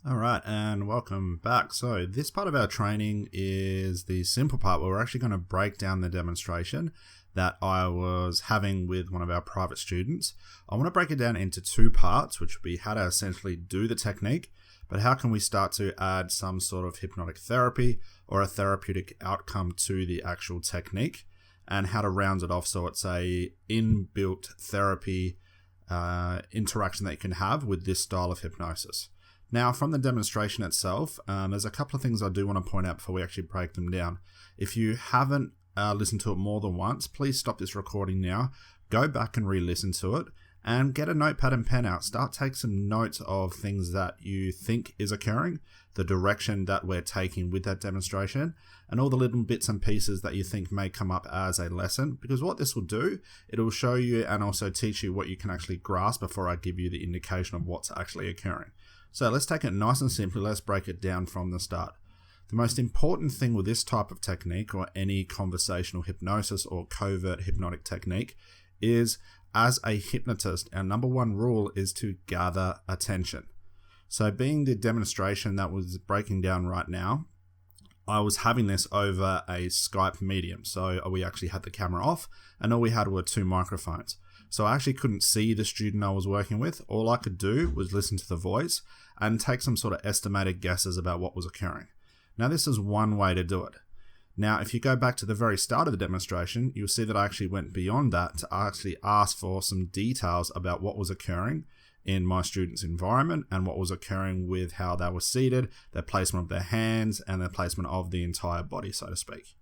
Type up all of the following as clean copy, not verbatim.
All right, and welcome back. So this part of our training is the simple part where we're actually going to break down the demonstration that I was having with one of our private students. I want to break it down into two parts, which would be how to essentially do the technique, but how can we start to add some sort of hypnotic therapy or a therapeutic outcome to the actual technique, and how to round it off so it's a inbuilt therapy interaction that you can have with this style of hypnosis. Now, from the demonstration itself, there's a couple of things I do want to point out before we actually break them down. If you haven't listened to it more than once, please stop this recording now, go back and re-listen to it, and get a notepad and pen out. Start take some notes of things that you think is occurring, the direction that we're taking with that demonstration, and all the little bits and pieces that you think may come up as a lesson. Because what this will do, it'll show you and also teach you what you can actually grasp before I give you the indication of what's actually occurring. So let's take it nice and simply. Let's break it down from the start. The most important thing with this type of technique, or any conversational hypnosis or covert hypnotic technique, is as a hypnotist, our number one rule is to gather attention. So being the demonstration that was breaking down right now, I was having this over a Skype medium. So we actually had the camera off and all we had were two microphones. So I actually couldn't see the student I was working with. All I could do was listen to the voice and take some sort of estimated guesses about what was occurring. Now, this is one way to do it. Now, if you go back to the very start of the demonstration, you'll see that I actually went beyond that to actually ask for some details about what was occurring in my student's environment and what was occurring with how they were seated, their placement of their hands, and their placement of the entire body, so to speak.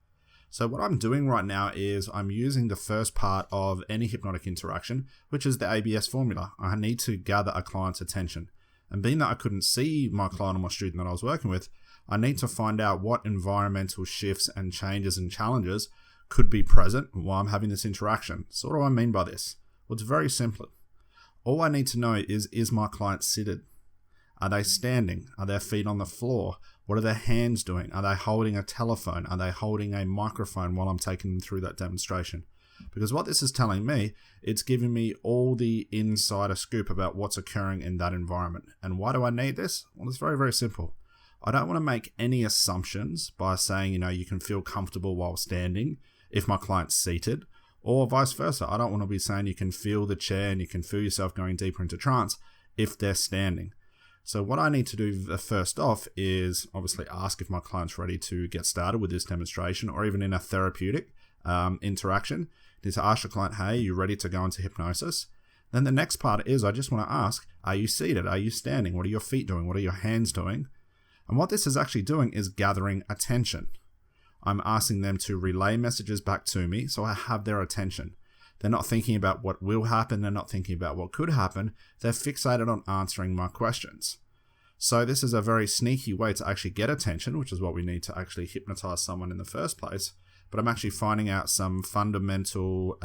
So what I'm doing right now is I'm using the first part of any hypnotic interaction, which is the ABS formula. I need to gather a client's attention. And being that I couldn't see my client or my student that I was working with, I need to find out what environmental shifts and changes and challenges could be present while I'm having this interaction. So what do I mean by this? Well, it's very simple. All I need to know is my client seated? Are they standing? Are their feet on the floor? What are their hands doing? Are they holding a telephone? Are they holding a microphone while I'm taking them through that demonstration? Because what this is telling me, it's giving me all the insider scoop about what's occurring in that environment. And why do I need this? Well, it's very, very simple. I don't want to make any assumptions by saying, you can feel comfortable while standing if my client's seated, or vice versa. I don't want to be saying you can feel the chair and you can feel yourself going deeper into trance if they're standing. So what I need to do first off is obviously ask if my client's ready to get started with this demonstration, or even in a therapeutic interaction. Is to ask the client, hey, are you ready to go into hypnosis? Then the next part is I just want to ask, are you seated? Are you standing? What are your feet doing? What are your hands doing? And what this is actually doing is gathering attention. I'm asking them to relay messages back to me so I have their attention. They're not thinking about what will happen. They're not thinking about what could happen. They're fixated on answering my questions. So this is a very sneaky way to actually get attention, which is what we need to actually hypnotize someone in the first place. But I'm actually finding out some fundamental,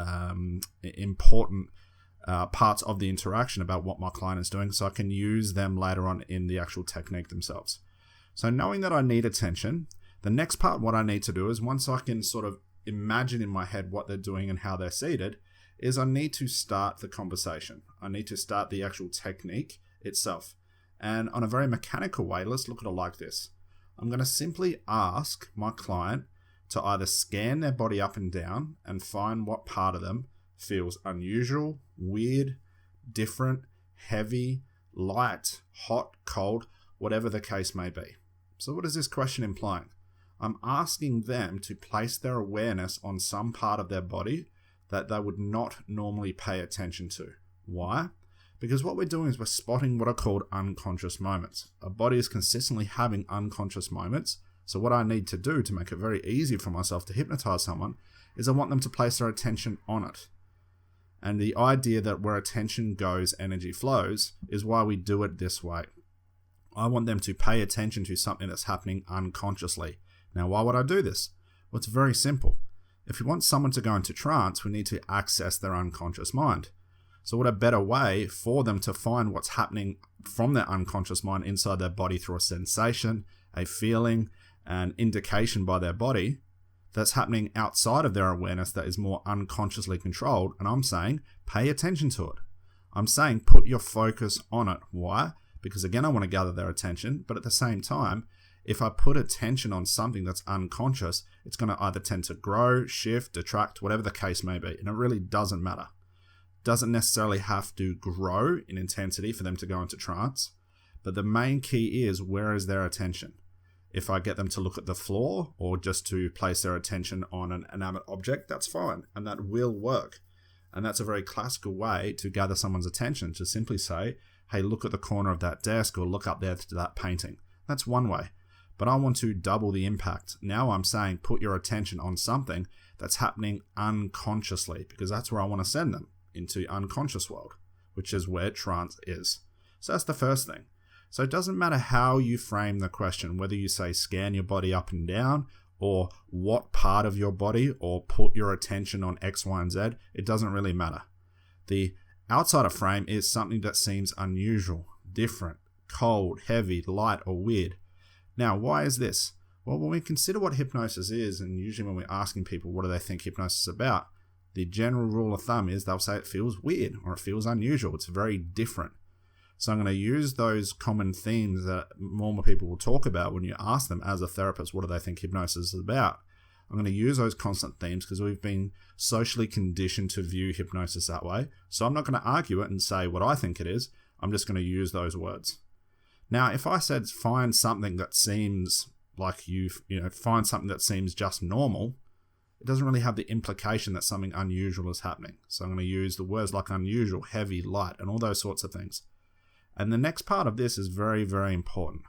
important parts of the interaction about what my client is doing so I can use them later on in the actual technique themselves. So knowing that I need attention, the next part, what I need to do is once I can sort of imagine in my head what they're doing and how they're seated, is I need to start the conversation. I need to start the actual technique itself. And on a very mechanical way, let's look at it like this. I'm going to simply ask my client to either scan their body up and down and find what part of them feels unusual, weird, different, heavy, light, hot, cold, whatever the case may be. So what is this question implying? I'm asking them to place their awareness on some part of their body that they would not normally pay attention to. Why? Because what we're doing is we're spotting what are called unconscious moments. Our body is consistently having unconscious moments. So what I need to do to make it very easy for myself to hypnotize someone is I want them to place their attention on it. And the idea that where attention goes, energy flows is why we do it this way. I want them to pay attention to something that's happening unconsciously. Now, why would I do this? Well, it's very simple. If you want someone to go into trance, we need to access their unconscious mind. So what a better way for them to find what's happening from their unconscious mind inside their body through a sensation, a feeling, an indication by their body that's happening outside of their awareness that is more unconsciously controlled. And I'm saying, pay attention to it. I'm saying, put your focus on it. Why? because again, I want to gather their attention, but at the same time, if I put attention on something that's unconscious, it's going to either tend to grow, shift, detract, whatever the case may be, and it really doesn't matter. Doesn't necessarily have to grow in intensity for them to go into trance, but the main key is, where is their attention? If I get them to look at the floor or just to place their attention on an inanimate object, that's fine, and that will work. And that's a very classical way to gather someone's attention, to simply say, hey, look at the corner of that desk or look up there to that painting. That's one way. But I want to double the impact. Now I'm saying put your attention on something that's happening unconsciously, because that's where I want to send them, into unconscious world, which is where trance is. So that's the first thing. So it doesn't matter how you frame the question, whether you say scan your body up and down, or what part of your body, or put your attention on X, Y, and Z, it doesn't really matter. The outsider frame is something that seems unusual, different, cold, heavy, light, or weird. Now, why is this? Well, when we consider what hypnosis is, and usually when we're asking people what do they think hypnosis is about, the general rule of thumb is they'll say it feels weird or it feels unusual. It's very different. So I'm going to use those common themes that more people will talk about when you ask them as a therapist, what do they think hypnosis is about? I'm going to use those constant themes because we've been socially conditioned to view hypnosis that way. So I'm not going to argue it and say what I think it is. I'm just going to use those words. Now, if I said find something that seems like find something that seems just normal, it doesn't really have the implication that something unusual is happening. So I'm going to use the words like unusual, heavy, light, and all those sorts of things. And the next part of this is very, very important.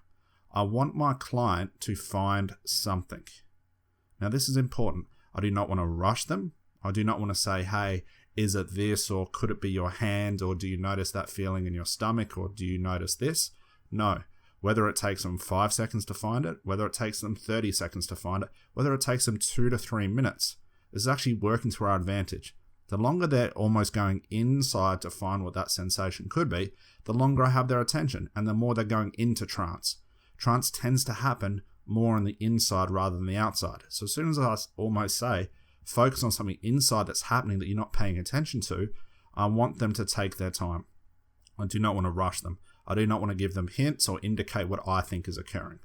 I want my client to find something. Now, this is important. I do not want to rush them. I do not want to say, hey, is it this, or could it be your hand, or do you notice that feeling in your stomach, or do you notice this? No. Whether it takes them 5 seconds to find it, whether it takes them 30 seconds to find it, whether it takes them 2 to 3 minutes, this is actually working to our advantage. The longer they're almost going inside to find what that sensation could be, the longer I have their attention, and the more they're going into trance. Trance tends to happen more on the inside rather than the outside. So as soon as I almost say, focus on something inside that's happening that you're not paying attention to, I want them to take their time. I do not want to rush them. I do not want to give them hints or indicate what I think is occurring.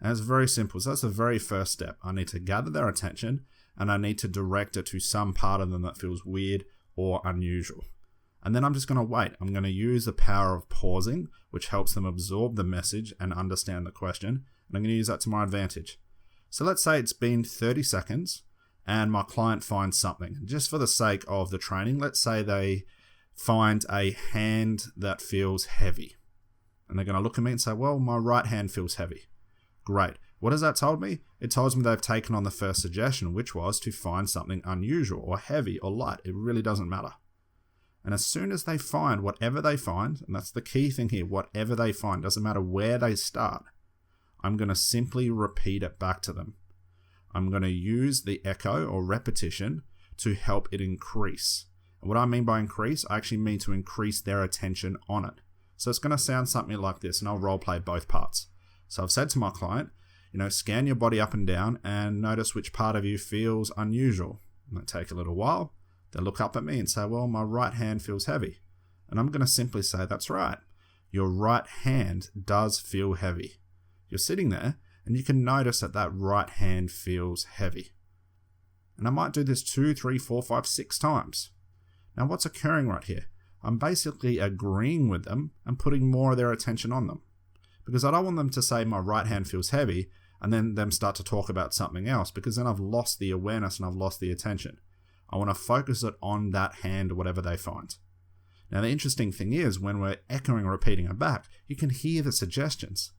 And it's very simple. So that's the very first step. I need to gather their attention, and I need to direct it to some part of them that feels weird or unusual. And then I'm just going to wait. I'm going to use the power of pausing, which helps them absorb the message and understand the question. And I'm going to use that to my advantage. So let's say it's been 30 seconds and my client finds something. Just for the sake of the training, let's say they find a hand that feels heavy. And they're going to look at me and say, well, my right hand feels heavy. Great. What has that told me? It tells me they've taken on the first suggestion, which was to find something unusual or heavy or light. It really doesn't matter. And as soon as they find whatever they find, and that's the key thing here, whatever they find, doesn't matter where they start, I'm going to simply repeat it back to them. I'm going to use the echo or repetition to help it increase. And what I mean by increase, I actually mean to increase their attention on it. So it's going to sound something like this, and I'll role play both parts. So I've said to my client, scan your body up and down and notice which part of you feels unusual. It might take a little while. They look up at me and say, well, my right hand feels heavy. And I'm going to simply say, that's right. Your right hand does feel heavy. You're sitting there and you can notice that right hand feels heavy. And I might do this 2, 3, 4, 5, 6 times. Now what's occurring right here? I'm basically agreeing with them and putting more of their attention on them. Because I don't want them to say my right hand feels heavy and then them start to talk about something else, because then I've lost the awareness and I've lost the attention. I want to focus it on that hand or whatever they find. Now the interesting thing is, when we're echoing or repeating it back, you can hear the suggestions.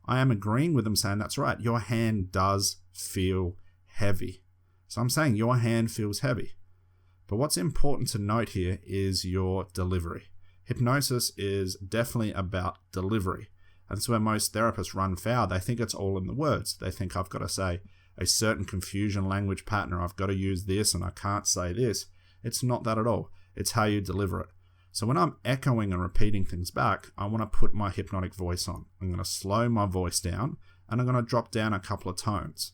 I am agreeing with them saying, that's right, your hand does feel heavy. So I'm saying your hand feels heavy. But what's important to note here is your delivery. Hypnosis is definitely about delivery. And that's where most therapists run foul. They think it's all in the words. They think I've got to say a certain confusion language pattern, or I've got to use this and I can't say this. It's not that at all. It's how you deliver it. So when I'm echoing and repeating things back, I want to put my hypnotic voice on. I'm going to slow my voice down and I'm going to drop down a couple of tones.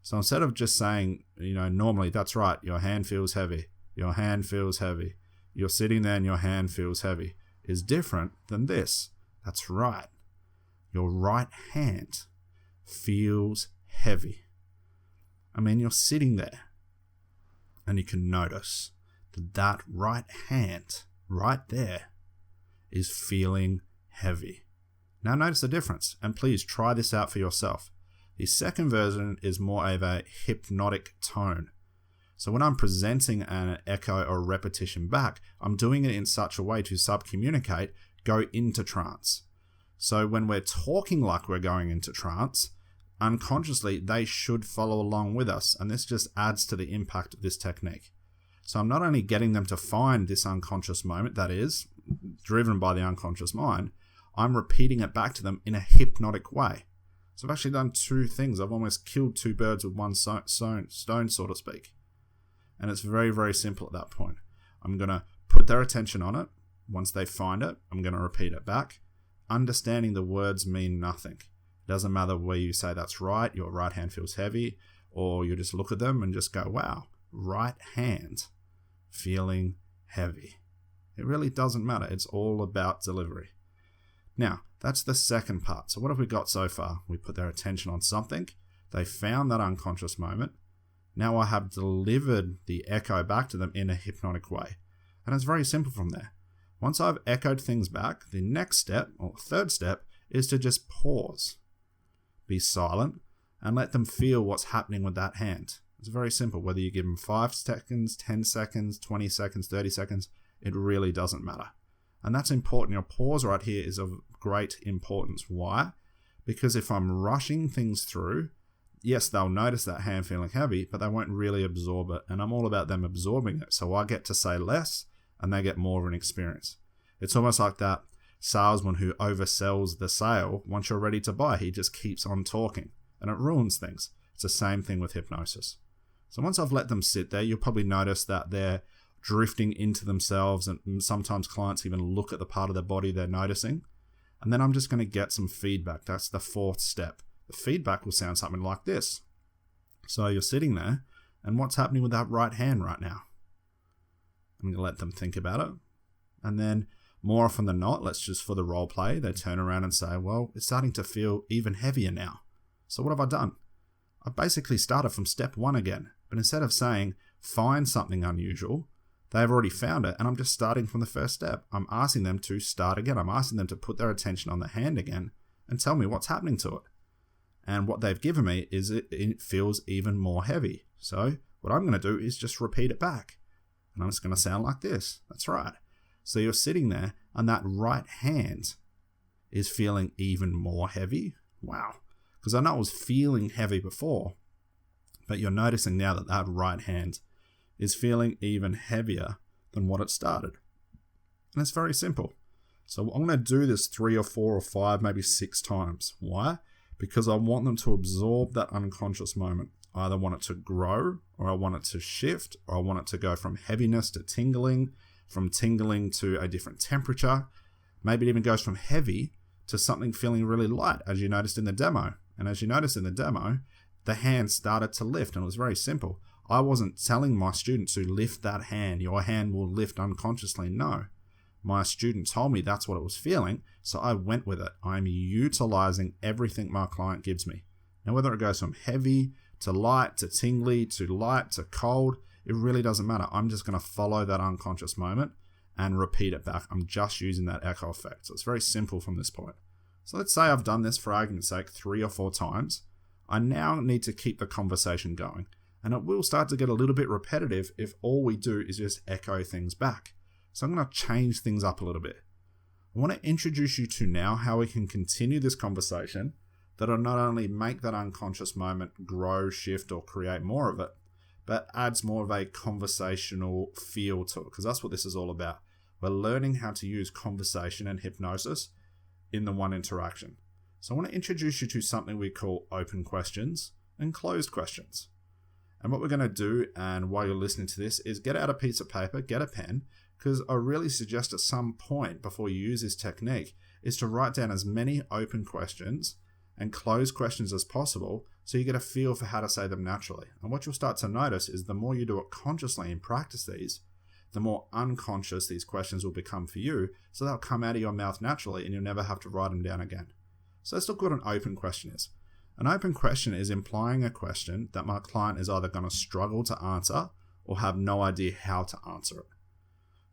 So instead of just saying, normally, that's right, your hand feels heavy. Your hand feels heavy. You're sitting there and your hand feels heavy is different than this. That's right. Your right hand feels heavy. I mean, you're sitting there and you can notice that right hand right there is feeling heavy. Now notice the difference, and please try this out for yourself. The second version is more of a hypnotic tone. So when I'm presenting an echo or repetition back, I'm doing it in such a way to subcommunicate, go into trance. So when we're talking like we're going into trance, unconsciously they should follow along with us, and this just adds to the impact of this technique. So I'm not only getting them to find this unconscious moment that is driven by the unconscious mind, I'm repeating it back to them in a hypnotic way. So I've actually done two things. I've almost killed two birds with one stone, so to speak. And it's very, very simple at that point. I'm going to put their attention on it. Once they find it, I'm going to repeat it back. Understanding the words mean nothing. It doesn't matter where you say that's right, your right hand feels heavy, or you just look at them and just go, wow, right hand feeling heavy. It really doesn't matter. It's all about delivery. Now, that's the second part. So what have we got so far? We put their attention on something. They found that unconscious moment. Now I have delivered the echo back to them in a hypnotic way. And it's very simple from there. Once I've echoed things back, the next step, or third step, is to just pause. Be silent and let them feel what's happening with that hand. It's very simple. Whether you give them 5 seconds, 10 seconds, 20 seconds, 30 seconds, it really doesn't matter. And that's important. Your pause right here is of great importance. Why? Because if I'm rushing things through, yes, they'll notice that hand feeling heavy, but they won't really absorb it. And I'm all about them absorbing it. So I get to say less and they get more of an experience. It's almost like that salesman who oversells the sale. Once you're ready to buy, he just keeps on talking and it ruins things. It's the same thing with hypnosis. So once I've let them sit there, you'll probably notice that they're drifting into themselves, and sometimes clients even look at the part of their body they're noticing. And then I'm just going to get some feedback. That's the fourth step. The feedback will sound something like this. So you're sitting there, and what's happening with that right hand right now? I'm going to let them think about it. And then more often than not, let's just for the role play, they turn around and say, well, it's starting to feel even heavier now. So what have I done? I basically started from step 1 again. But instead of saying, find something unusual, they've already found it, and I'm just starting from the first step. I'm asking them to start again. I'm asking them to put their attention on the hand again and tell me what's happening to it. And what they've given me is it feels even more heavy. So what I'm going to do is just repeat it back. And I'm just going to sound like this. That's right. So you're sitting there, and that right hand is feeling even more heavy. Wow. Because I know it was feeling heavy before, but you're noticing now that that right hand is feeling even heavier than what it started. And it's very simple. So I'm going to do this 3 or 4 or 5, maybe 6 times. Why? Because I want them to absorb that unconscious moment. I either want it to grow, or I want it to shift, or I want it to go from heaviness to tingling, from tingling to a different temperature. Maybe it even goes from heavy to something feeling really light, as you noticed in the demo. And as you noticed in the demo, the hand started to lift, and it was very simple. I wasn't telling my student to lift that hand. Your hand will lift unconsciously. No. My student told me that's what it was feeling, so I went with it. I'm utilizing everything my client gives me. Now, whether it goes from heavy to light to tingly to light to cold, it really doesn't matter. I'm just going to follow that unconscious moment and repeat it back. I'm just using that echo effect. So it's very simple from this point. So let's say I've done this for argument's sake 3 or 4 times. I now need to keep the conversation going. And it will start to get a little bit repetitive if all we do is just echo things back. So I'm going to change things up a little bit. I want to introduce you to now how we can continue this conversation that'll not only make that unconscious moment grow, shift, or create more of it, but adds more of a conversational feel to it, because that's what this is all about. We're learning how to use conversation and hypnosis in the one interaction. So I want to introduce you to something we call open questions and closed questions. And what we're going to do, and while you're listening to this, is get out a piece of paper, get a pen, because I really suggest at some point before you use this technique is to write down as many open questions and closed questions as possible so you get a feel for how to say them naturally. And what you'll start to notice is the more you do it consciously and practice these, the more unconscious these questions will become for you, so they'll come out of your mouth naturally and you'll never have to write them down again. So let's look what an open question is. An open question is implying a question that my client is either going to struggle to answer or have no idea how to answer it.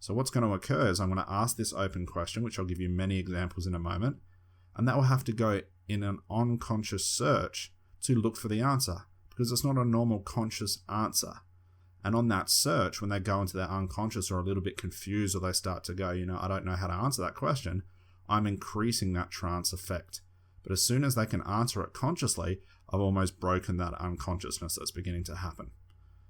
So what's going to occur is I'm going to ask this open question, which I'll give you many examples in a moment, and that will have to go in an unconscious search to look for the answer, because it's not a normal conscious answer. And on that search, when they go into their unconscious or a little bit confused, or they start to go, I don't know how to answer that question, I'm increasing that trance effect. But as soon as they can answer it consciously, I've almost broken that unconsciousness that's beginning to happen.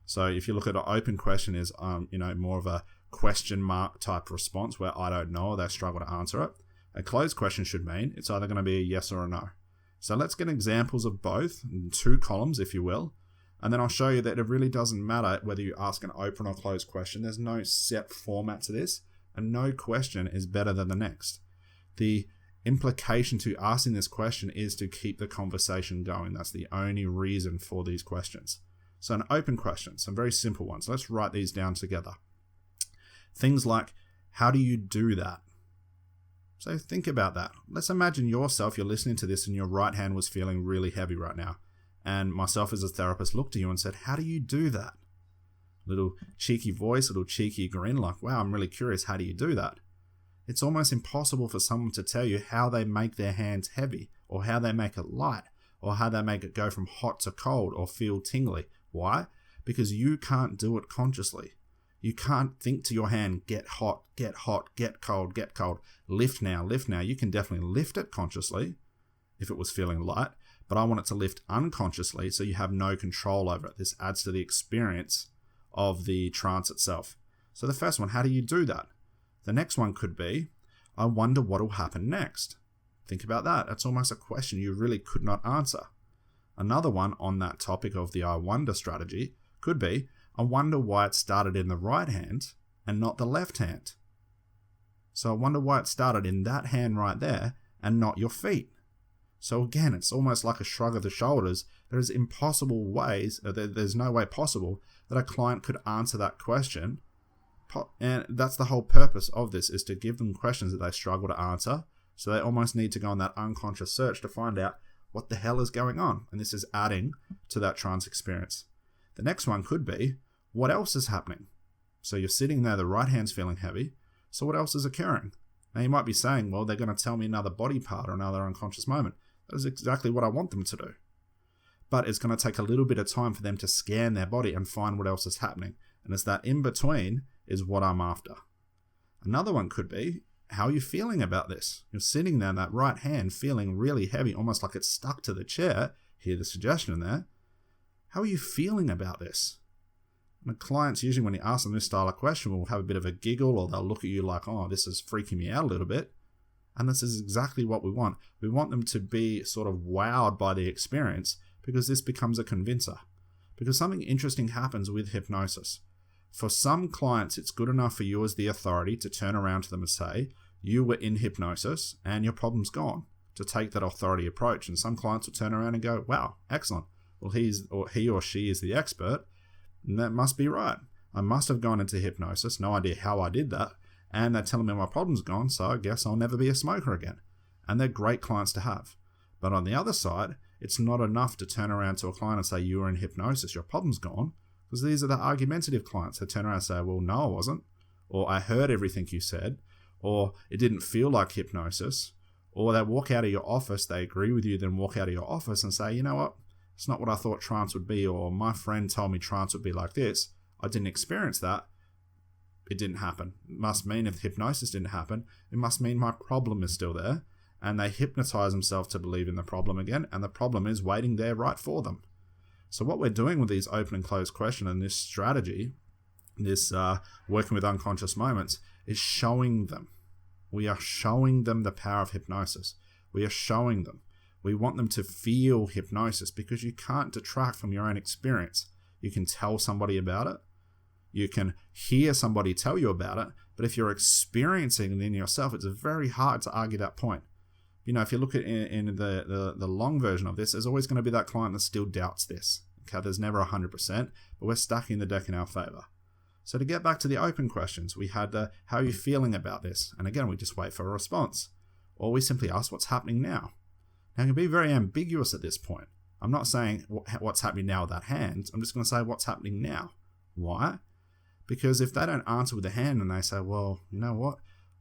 So if you look at an open question is, more of a question mark type response where I don't know or they struggle to answer it. A closed question should mean it's either going to be a yes or a no. So let's get examples of both in 2 columns, if you will. And then I'll show you that it really doesn't matter whether you ask an open or closed question. There's no set format to this, and no question is better than the next. The implication to asking this question is to keep the conversation going. That's the only reason for these questions. So an open question, some very simple ones. Let's write these down together. Things like, how do you do that? So think about that. Let's imagine you're listening to this and your right hand was feeling really heavy right now. And myself as a therapist looked at you and said, how do you do that? Little cheeky voice, little cheeky grin, like, wow, I'm really curious, how do you do that? It's almost impossible for someone to tell you how they make their hands heavy, or how they make it light, or how they make it go from hot to cold or feel tingly. Why? Because you can't do it consciously. You can't think to your hand, get hot, get cold, lift now. You can definitely lift it consciously if it was feeling light, but I want it to lift unconsciously so you have no control over it. This adds to the experience of the trance itself. So the first one, how do you do that? The next one could be, I wonder what will happen next. Think about that. That's almost a question you really could not answer. Another one on that topic of the I wonder strategy could be, I wonder why it started in the right hand and not the left hand. So I wonder why it started in that hand right there and not your feet. So again, it's almost like a shrug of the shoulders. There's no way possible that a client could answer that question. And that's the whole purpose of this, is to give them questions that they struggle to answer. So they almost need to go on that unconscious search to find out what the hell is going on. And this is adding to that trance experience. The next one could be, what else is happening? So you're sitting there, the right hand's feeling heavy. So what else is occurring? Now you might be saying, well, they're going to tell me another body part or another unconscious moment. That is exactly what I want them to do. But it's going to take a little bit of time for them to scan their body and find what else is happening. And it's that in between is what I'm after. Another one could be, how are you feeling about this? You're sitting there, that right hand feeling really heavy, almost like it's stuck to the chair. Hear the suggestion there. How are you feeling about this? And the clients, usually when you ask them this style of question, will have a bit of a giggle, or they'll look at you like, oh, this is freaking me out a little bit. And this is exactly what we want. We want them to be sort of wowed by the experience, because this becomes a convincer. Because something interesting happens with hypnosis. For some clients, it's good enough for you as the authority to turn around to them and say, you were in hypnosis and your problem's gone, to take that authority approach. And some clients will turn around and go, wow, excellent. Well, he or she is the expert, and that must be right. I must have gone into hypnosis, no idea how I did that, and they're telling me my problem's gone, so I guess I'll never be a smoker again. And they're great clients to have. But on the other side, it's not enough to turn around to a client and say, you were in hypnosis, your problem's gone, because these are the argumentative clients. They turn around and say, well, no, I wasn't, or I heard everything you said, or it didn't feel like hypnosis, or they walk out of your office, they agree with you, then walk out of your office and say, you know what, it's not what I thought trance would be, or my friend told me trance would be like this. I didn't experience that. It didn't happen. It must mean if hypnosis didn't happen, it must mean my problem is still there. And they hypnotize themselves to believe in the problem again, and the problem is waiting there right for them. So what we're doing with these open and closed questions and this strategy, this working with unconscious moments, is showing them. We are showing them the power of hypnosis. We are showing them. We want them to feel hypnosis, because you can't detract from your own experience. You can tell somebody about it. You can hear somebody tell you about it. But if you're experiencing it in yourself, it's very hard to argue that point. You know, if you look at in the long version of this, there's always going to be that client that still doubts this. Okay, there's never 100%, but we're stacking the deck in our favor. So to get back to the open questions, we had the, how are you feeling about this? And again, we just wait for a response. Or we simply ask what's happening now. Now, it can be very ambiguous at this point. I'm not saying what's happening now with that hand. I'm just going to say what's happening now. Why? Because if they don't answer with the hand and they say, well, you know what?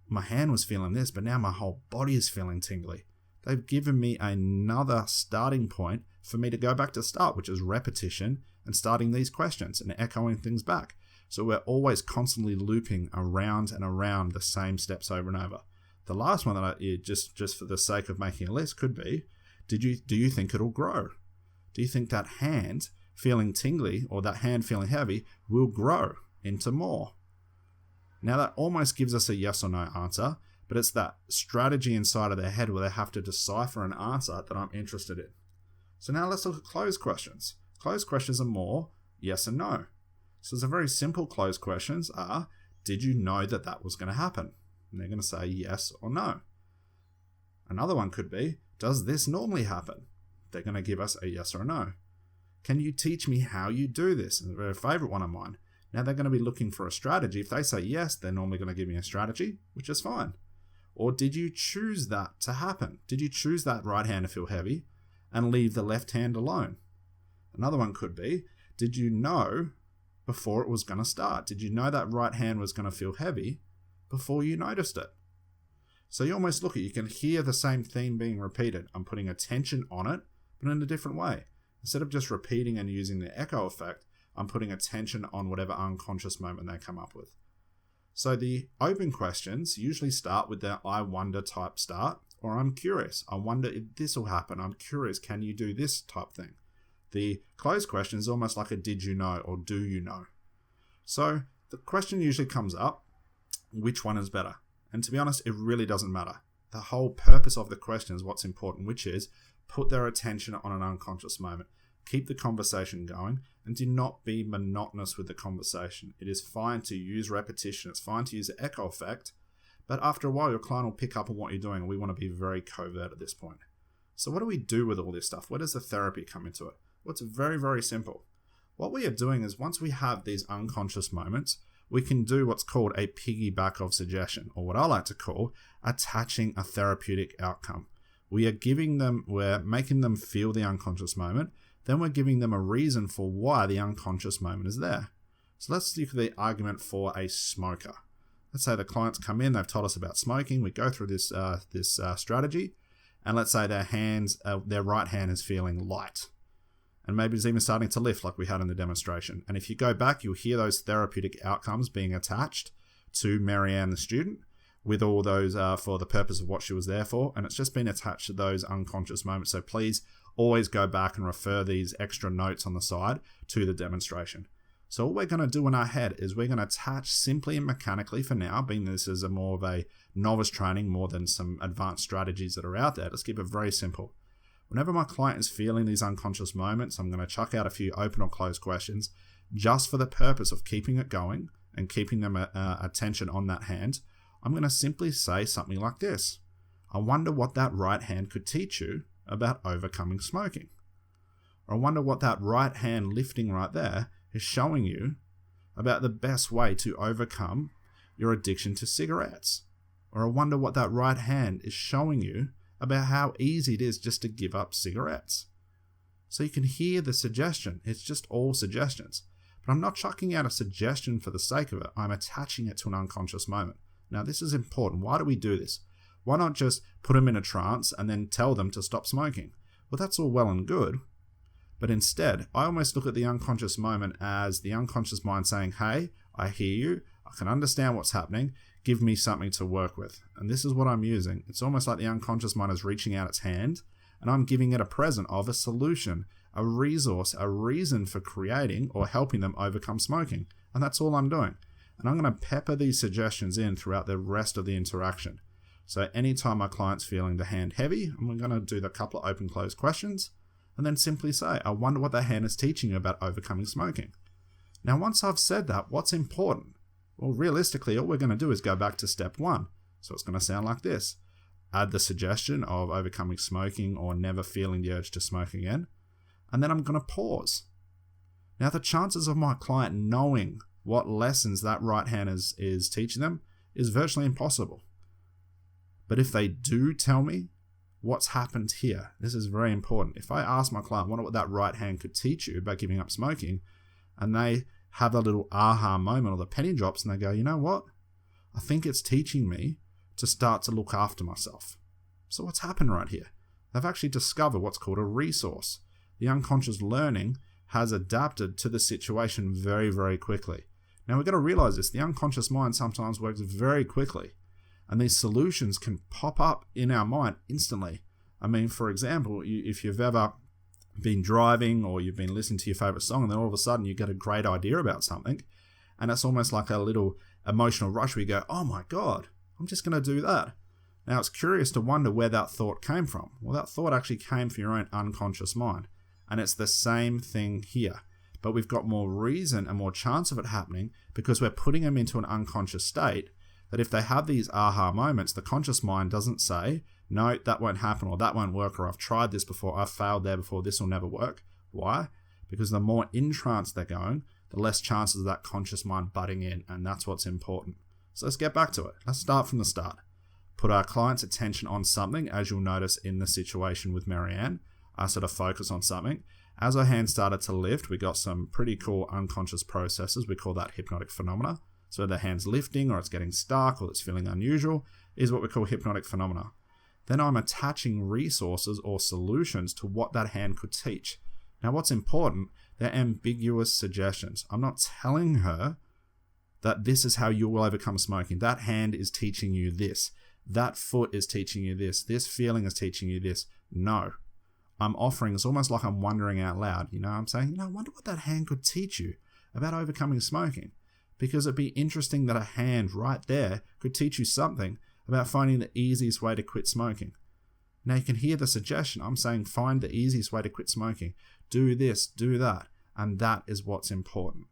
My hand was feeling this, but now my whole body is feeling tingly. They've given me another starting point for me to go back to start, which is repetition and starting these questions and echoing things back. So we're always constantly looping around and around the same steps over and over. The last one that just for the sake of making a list could be, do you think it'll grow? Do you think that hand feeling tingly or that hand feeling heavy will grow into more? Now that almost gives us a yes or no answer, but it's that strategy inside of their head where they have to decipher an answer that I'm interested in. So now let's look at closed questions. Closed questions are more yes and no. So the very simple closed questions are, did you know that that was going to happen? And they're going to say yes or no. Another one could be, does this normally happen? They're going to give us a yes or a no. Can you teach me how you do this? And a favorite one of mine. Now they're going to be looking for a strategy. If they say yes, they're normally going to give me a strategy, which is fine. Or did you choose that to happen? Did you choose that right hand to feel heavy and leave the left hand alone? Another one could be, did you know before it was going to start? Did you know that right hand was going to feel heavy before you noticed it? So you almost look at, you can hear the same theme being repeated. I'm putting attention on it, but in a different way. Instead of just repeating and using the echo effect, I'm putting attention on whatever unconscious moment they come up with. So the open questions usually start with the I wonder type start, or I'm curious. I wonder if this will happen. I'm curious. Can you do this type thing? The closed question is almost like a did you know or do you know? So the question usually comes up, which one is better? And to be honest, it really doesn't matter. The whole purpose of the question is what's important, which is put their attention on an unconscious moment. Keep the conversation going and do not be monotonous with the conversation. It is fine to use repetition. It's fine to use the echo effect, but after a while, your client will pick up on what you're doing. And we want to be very covert at this point. So what do we do with all this stuff? Where does the therapy come into it? Well, it's very, very simple. What we are doing is once we have these unconscious moments, we can do what's called a piggyback of suggestion, or what I like to call attaching a therapeutic outcome. We're making them feel the unconscious moment, then we're giving them a reason for why the unconscious moment is there. So let's look at the argument for a smoker. Let's say the clients come in, they've told us about smoking, we go through this strategy, and let's say their right hand is feeling light. And maybe it's even starting to lift like we had in the demonstration. And if you go back, you'll hear those therapeutic outcomes being attached to Marianne, the student, with all those for the purpose of what she was there for. And it's just been attached to those unconscious moments. So please always go back and refer these extra notes on the side to the demonstration. So what we're going to do in our head is we're going to attach simply and mechanically for now, being this is more of a novice training more than some advanced strategies that are out there. Let's keep it very simple. Whenever my client is feeling these unconscious moments, I'm going to chuck out a few open or closed questions just for the purpose of keeping it going and keeping them attention on that hand. I'm going to simply say something like this. I wonder what that right hand could teach you about overcoming smoking. Or I wonder what that right hand lifting right there is showing you about the best way to overcome your addiction to cigarettes. Or I wonder what that right hand is showing you about how easy it is just to give up cigarettes. So you can hear the suggestion. It's just all suggestions. But I'm not chucking out a suggestion for the sake of it. I'm attaching it to an unconscious moment. Now, this is important. Why do we do this? Why not just put them in a trance and then tell them to stop smoking? Well, that's all well and good. But instead, I almost look at the unconscious moment as the unconscious mind saying, hey, I hear you. I can understand what's happening. Give me something to work with. And this is what I'm using. It's almost like the unconscious mind is reaching out its hand and I'm giving it a present of a solution, a resource, a reason for creating or helping them overcome smoking. And that's all I'm doing. And I'm going to pepper these suggestions in throughout the rest of the interaction. So anytime my client's feeling the hand heavy, I'm going to do the couple of open closed questions and then simply say, I wonder what the hand is teaching you about overcoming smoking. Now, once I've said that, what's important? Well, realistically, all we're going to do is go back to step one. So it's going to sound like this. Add the suggestion of overcoming smoking or never feeling the urge to smoke again. And then I'm going to pause. Now, the chances of my client knowing what lessons that right hand is teaching them is virtually impossible. But if they do tell me what's happened here, this is very important. If I ask my client, wonder what that right hand could teach you about giving up smoking, and they have a little aha moment or the penny drops and they go, you know what? I think it's teaching me to start to look after myself. So what's happened right here? They've actually discovered what's called a resource. The unconscious learning has adapted to the situation very, very quickly. Now we've got to realize this. The unconscious mind sometimes works very quickly, and these solutions can pop up in our mind instantly. I mean, for example, if you've ever been driving or you've been listening to your favorite song and then all of a sudden you get a great idea about something, and it's almost like a little emotional rush where you go, oh my God, I'm just going to do that. Now it's curious to wonder where that thought came from. Well, that thought actually came from your own unconscious mind. And it's the same thing here. But we've got more reason and more chance of it happening because we're putting them into an unconscious state that if they have these aha moments, the conscious mind doesn't say, no, that won't happen, or that won't work, or I've tried this before, I've failed there before, this will never work. Why? Because the more in trance they're going, the less chances of that conscious mind butting in, and that's what's important. So let's get back to it. Let's start from the start. Put our client's attention on something, as you'll notice in the situation with Marianne. I sort of focus on something. As her hand started to lift, we got some pretty cool unconscious processes. We call that hypnotic phenomena. So the hand's lifting, or it's getting stuck, or it's feeling unusual, is what we call hypnotic phenomena. Then I'm attaching resources or solutions to what that hand could teach. Now what's important, they're ambiguous suggestions. I'm not telling her that this is how you will overcome smoking. That hand is teaching you this. That foot is teaching you this. This feeling is teaching you this. No. I'm offering, it's almost like I'm wondering out loud. I'm saying, I wonder what that hand could teach you about overcoming smoking. Because it'd be interesting that a hand right there could teach you something about finding the easiest way to quit smoking. Now you can hear the suggestion. I'm saying find the easiest way to quit smoking. Do this, do that. And that is what's important.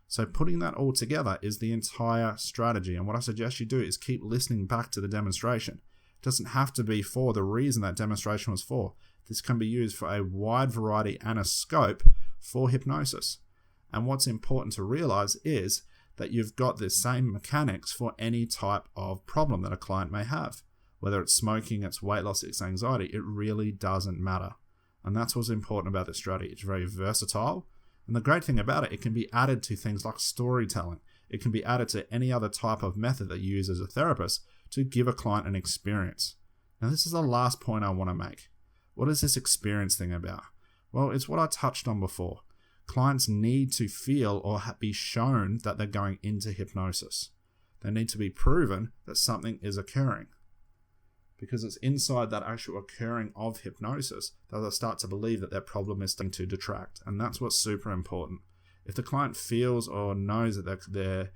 So putting that all together is the entire strategy. And what I suggest you do is keep listening back to the demonstration. It doesn't have to be for the reason that demonstration was for. This can be used for a wide variety and a scope for hypnosis. And what's important to realize is that you've got the same mechanics for any type of problem that a client may have. Whether it's smoking, it's weight loss, it's anxiety, it really doesn't matter. And that's what's important about this strategy. It's very versatile. And the great thing about it, it can be added to things like storytelling. It can be added to any other type of method that you use as a therapist to give a client an experience. Now, this is the last point I want to make. What is this experience thing about? Well, it's what I touched on before. Clients need to feel or be shown that they're going into hypnosis. They need to be proven that something is occurring. Because it's inside that actual occurring of hypnosis that they'll start to believe that their problem is starting to detract. And that's what's super important. If the client feels or knows that their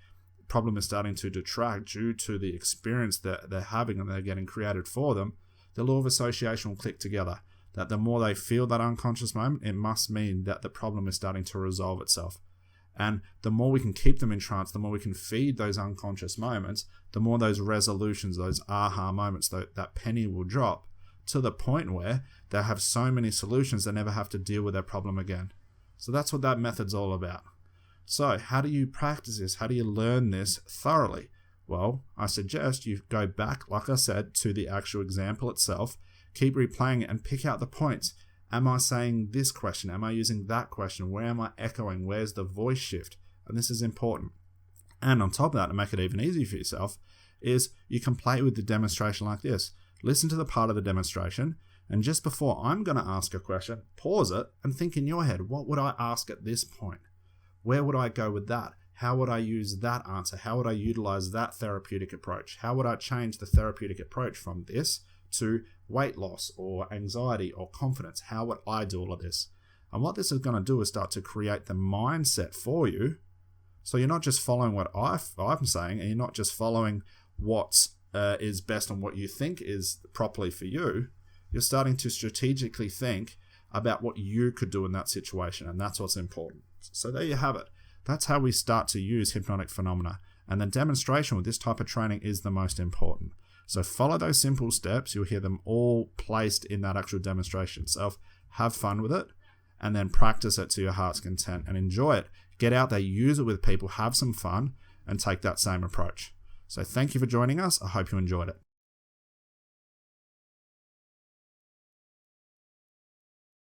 problem is starting to detract due to the experience that they're having and they're getting created for them, the law of association will click together. That the more they feel that unconscious moment, it must mean that the problem is starting to resolve itself. And the more we can keep them in trance, the more we can feed those unconscious moments, the more those resolutions, those aha moments, that penny will drop to the point where they have so many solutions they never have to deal with their problem again. So that's what that method's all about. So how do you practice this? How do you learn this thoroughly? Well, I suggest you go back, like I said, to the actual example itself, keep replaying it and pick out the points. Am I saying this question? Am I using that question? Where am I echoing? Where's the voice shift? And this is important. And on top of that, to make it even easier for yourself, is you can play with the demonstration like this. Listen to the part of the demonstration, and just before I'm going to ask a question, pause it and think in your head, what would I ask at this point? Where would I go with that? How would I use that answer? How would I utilize that therapeutic approach? How would I change the therapeutic approach from this to weight loss or anxiety or confidence? How would I do all of this? And what this is going to do is start to create the mindset for you. So you're not just following what I'm saying, and you're not just following what is best on what you think is properly for you. You're starting to strategically think about what you could do in that situation, and that's what's important. So there you have it. That's how we start to use hypnotic phenomena. And the demonstration with this type of training is the most important. So follow those simple steps. You'll hear them all placed in that actual demonstration itself. Have fun with it. and then practice it to your heart's content and enjoy it. Get out there, use it with people, have some fun, and take that same approach. So thank you for joining us. I hope you enjoyed it.